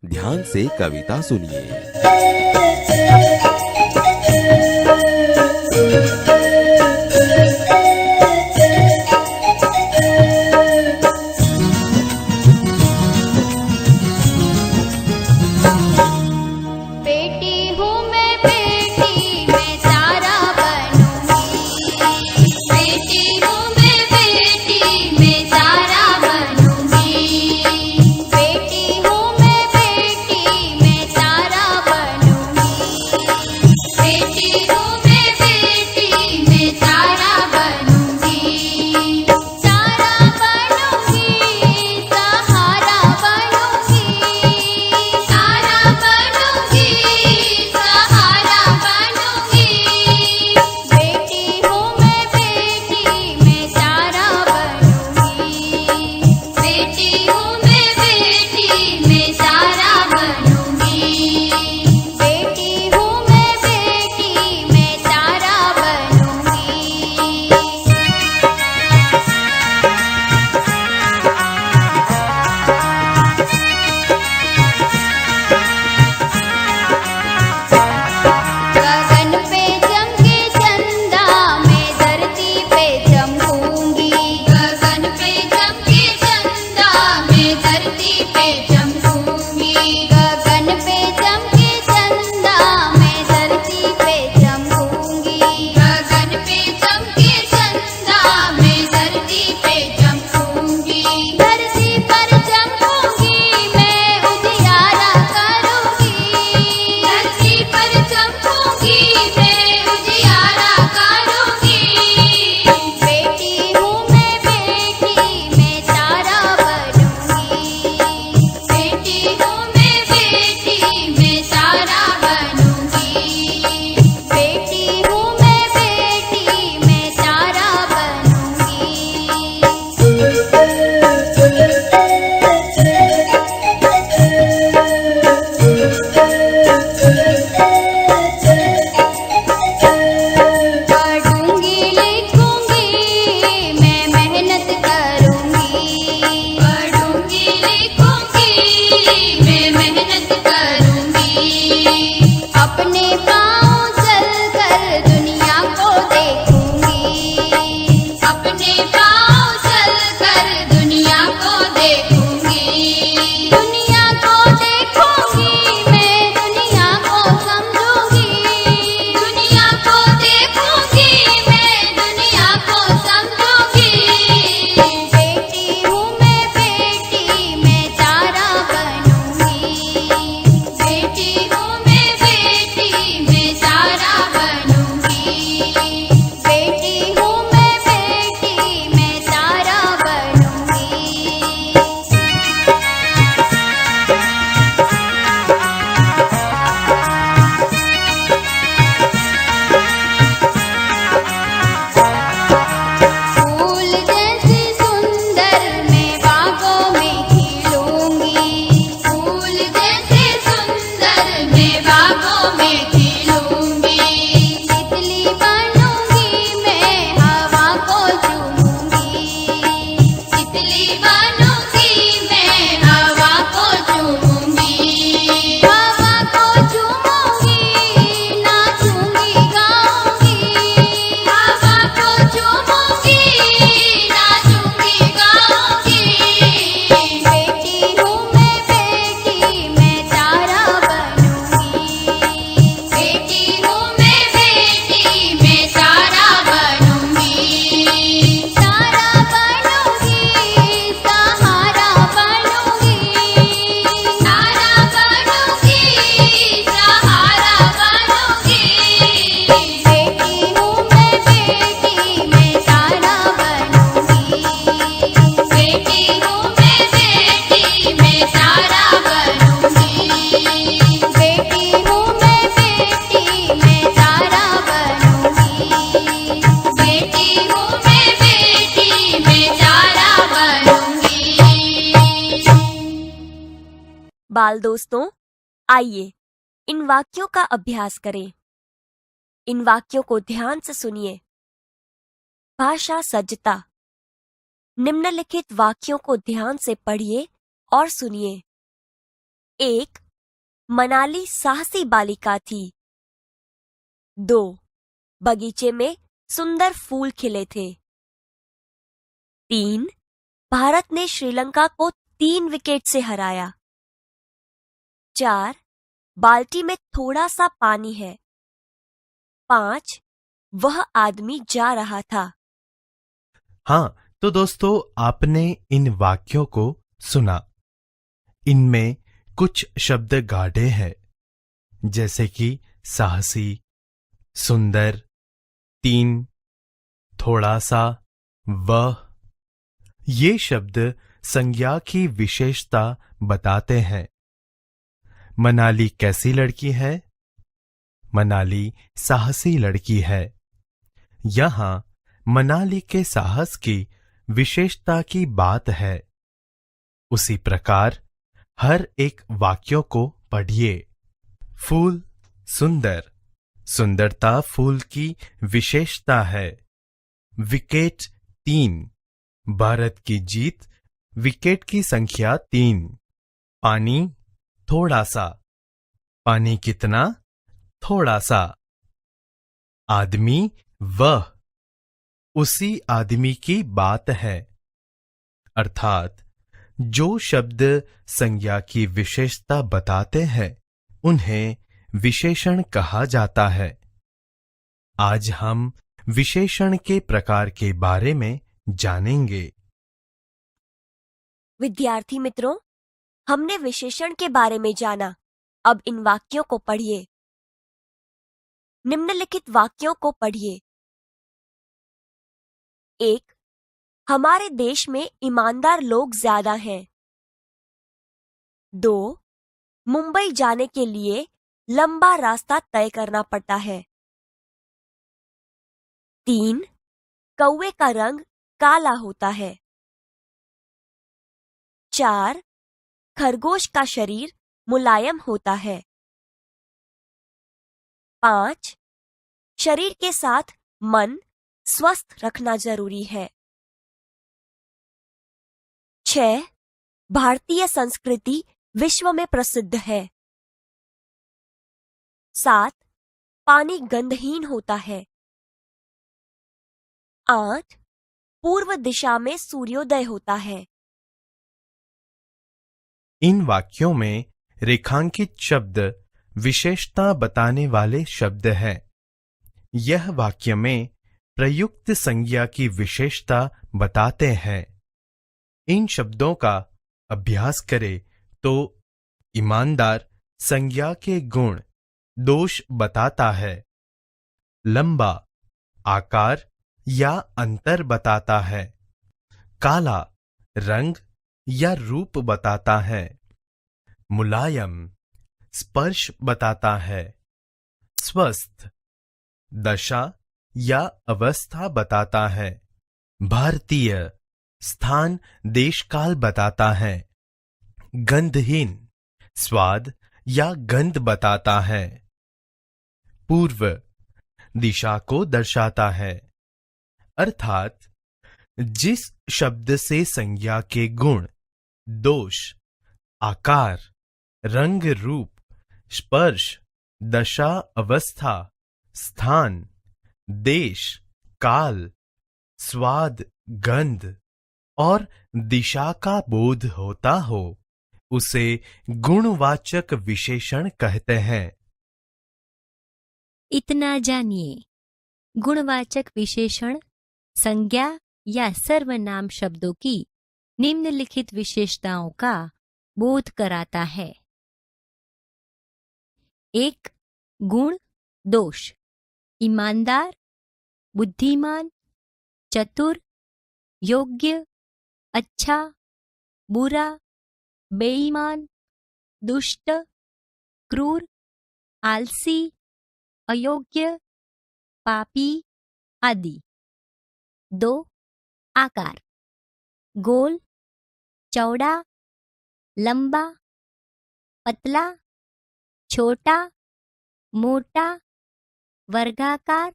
ध्यान से कविता सुनिए। बाल दोस्तों, आइए इन वाक्यों का अभ्यास करें। इन वाक्यों को ध्यान से सुनिए। भाषा सज्जता। निम्नलिखित वाक्यों को ध्यान से पढ़िए और सुनिए। 1. मनाली साहसी बालिका थी। 2. बगीचे में सुंदर फूल खिले थे। 3. भारत ने श्रीलंका को 3 विकेट से हराया। 4. बाल्टी में थोड़ा सा पानी है। 5. वह आदमी जा रहा था। हाँ, तो दोस्तों आपने इन वाक्यों को सुना। इनमें कुछ शब्द गाढ़े हैं, जैसे कि साहसी, सुंदर, 3, थोड़ा सा, वह। ये शब्द संज्ञा की विशेषता बताते हैं। मनाली कैसी लड़की है? मनाली साहसी लड़की है। यहां मनाली के साहस की विशेषता की बात है। उसी प्रकार हर एक वाक्यों को पढ़िए। फूल सुंदर, सुंदरता फूल की विशेषता है। विकेट 3, भारत की जीत, विकेट की संख्या 3। पानी थोड़ा सा, पानी कितना? थोड़ा सा। आदमी वह, उसी आदमी की बात है। अर्थात जो शब्द संज्ञा की विशेषता बताते हैं उन्हें विशेषण कहा जाता है। आज हम विशेषण के प्रकार के बारे में जानेंगे। विद्यार्थी मित्रों, हमने विशेषण के बारे में जाना। अब इन वाक्यों को पढ़िए। निम्नलिखित वाक्यों को पढ़िए। 1. हमारे देश में ईमानदार लोग ज्यादा हैं। 2. मुंबई जाने के लिए लंबा रास्ता तय करना पड़ता है। 3. कौवे का रंग काला होता है। 4. खरगोश का शरीर मुलायम होता है। 5. शरीर के साथ मन स्वस्थ रखना जरूरी है। 6. भारतीय संस्कृति विश्व में प्रसिद्ध है। 7. पानी गंधहीन होता है। 8. पूर्व दिशा में सूर्योदय होता है। इन वाक्यों में रेखांकित शब्द विशेषता बताने वाले शब्द हैं। यह वाक्य में प्रयुक्त संज्ञा की विशेषता बताते हैं। इन शब्दों का अभ्यास करें तो ईमानदार संज्ञा के गुण दोष बताता है। लंबा आकार या अंतर बताता है। काला रंग या रूप बताता है। मुलायम स्पर्श बताता है। स्वस्थ दशा या अवस्था बताता है। भारतीय स्थान देशकाल बताता है। गंधहीन स्वाद या गंध बताता है। पूर्व दिशा को दर्शाता है। अर्थात जिस शब्द से संज्ञा के गुण, दोष, आकार, रंग रूप, स्पर्श, दशा अवस्था, स्थान, देश, काल, स्वाद, गंध और दिशा का बोध होता हो, उसे गुणवाचक विशेषण कहते हैं। इतना जानिए। गुणवाचक विशेषण संज्ञा या सर्वनाम शब्दों की निम्नलिखित विशेषताओं का बोध कराता है। 1. गुण दोष। ईमानदार, बुद्धिमान, चतुर, योग्य, अच्छा, बुरा, बेईमान, दुष्ट, क्रूर, आलसी, अयोग्य, पापी आदि। 2. आकार गोल, चौड़ा, लंबा, पतला, छोटा, मोटा, वर्गाकार,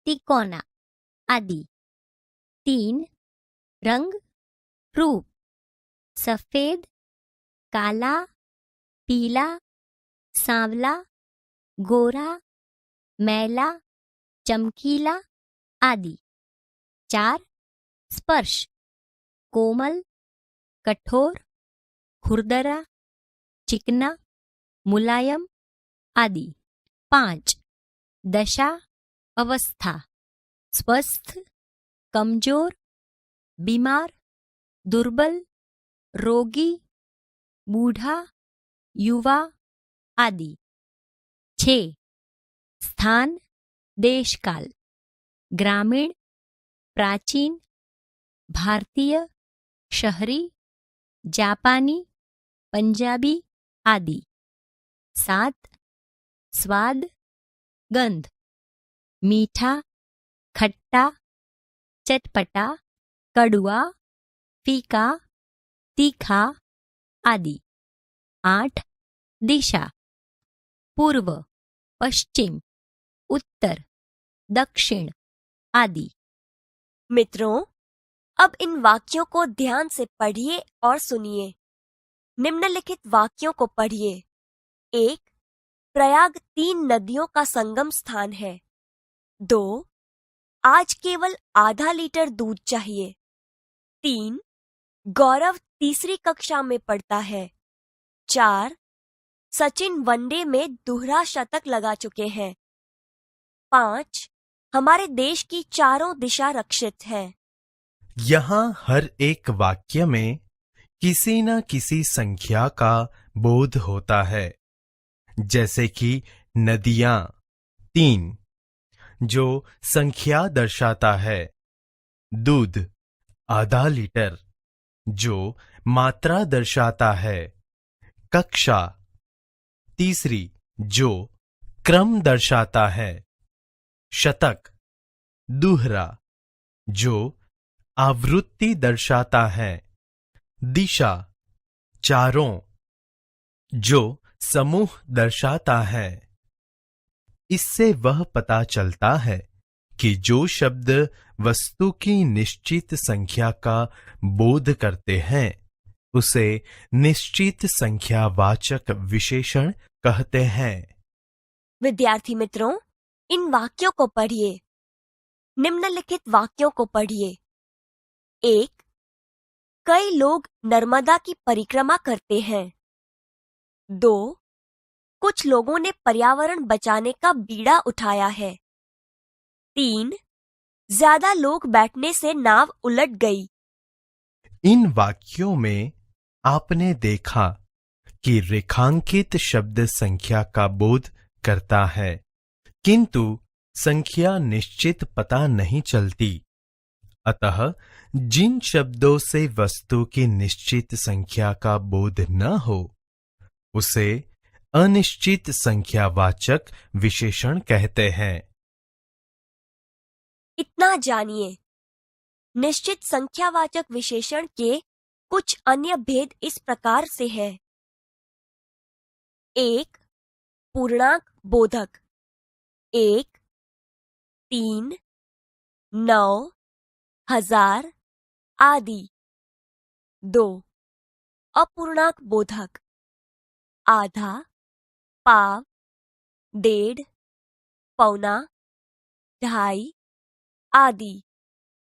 तिकोना आदि। 3. रंग रूप सफेद, काला, पीला, सांवला, गोरा, मैला, चमकीला आदि। 4. स्पर्श, कोमल, कठोर, खुरदरा, चिकना, मुलायम आदि। 5. दशा, अवस्था, स्वस्थ, कमजोर, बीमार, दुर्बल, रोगी, बूढ़ा, युवा आदि। 6. स्थान, देशकाल, ग्रामीण, प्राचीन, भारतीय, शहरी, जापानी, पंजाबी आदि। 7. स्वाद, गंध, मीठा, खट्टा, चटपटा, कड़वा, फीका, तीखा आदि। 8. दिशा, पूर्व, पश्चिम, उत्तर, दक्षिण आदि। मित्रों, अब इन वाक्यों को ध्यान से पढ़िए और सुनिए। निम्नलिखित वाक्यों को पढ़िए। 1. प्रयाग 3 नदियों का संगम स्थान है। 2. आज केवल आधा लीटर दूध चाहिए। 3. गौरव तीसरी कक्षा में पढ़ता है। 4. सचिन वनडे में दोहरा शतक लगा चुके हैं। 5. हमारे देश की चारों दिशा रक्षित है। यहाँ हर एक वाक्य में किसी न किसी संख्या का बोध होता है। जैसे कि नदियां 3 जो संख्या दर्शाता है, दूध आधा लीटर जो मात्रा दर्शाता है, कक्षा तीसरी जो क्रम दर्शाता है, शतक दोहरा जो आवृत्ति दर्शाता है, दिशा चारों जो समूह दर्शाता है। इससे वह पता चलता है कि जो शब्द वस्तु की निश्चित संख्या का बोध करते हैं उसे निश्चित संख्यावाचक विशेषण कहते हैं। विद्यार्थी मित्रों, इन वाक्यों को पढ़िए। निम्नलिखित वाक्यों को पढ़िए। 1. कई लोग नर्मदा की परिक्रमा करते हैं। 2. कुछ लोगों ने पर्यावरण बचाने का बीड़ा उठाया है। 3. ज्यादा लोग बैठने से नाव उलट गई। इन वाक्यों में आपने देखा कि रेखांकित शब्द संख्या का बोध करता है, किंतु संख्या निश्चित पता नहीं चलती। अतः जिन शब्दों से वस्तु की निश्चित संख्या का बोध न हो उसे अनिश्चित संख्यावाचक विशेषण कहते हैं। इतना जानिए। निश्चित संख्यावाचक विशेषण के कुछ अन्य भेद इस प्रकार से है। 1. पूर्णांक बोधक 1, 3, 9, 1000 आदि। 2. अपूर्णांक बोधक आधा, पाव, डेढ़, पौना, ढाई आदि।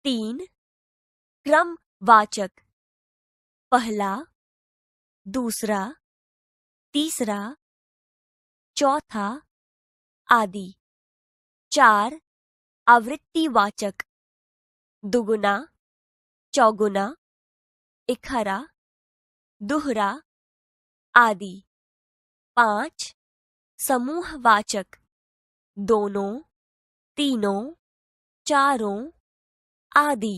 3. क्रमवाचक पहला, दूसरा, तीसरा, चौथा आदि। 4. आवृत्तिवाचक दुगुना, चौगुना, इकहरा, दोहरा आदि। 5. समूहवाचक दोनों, तीनों, चारों आदि।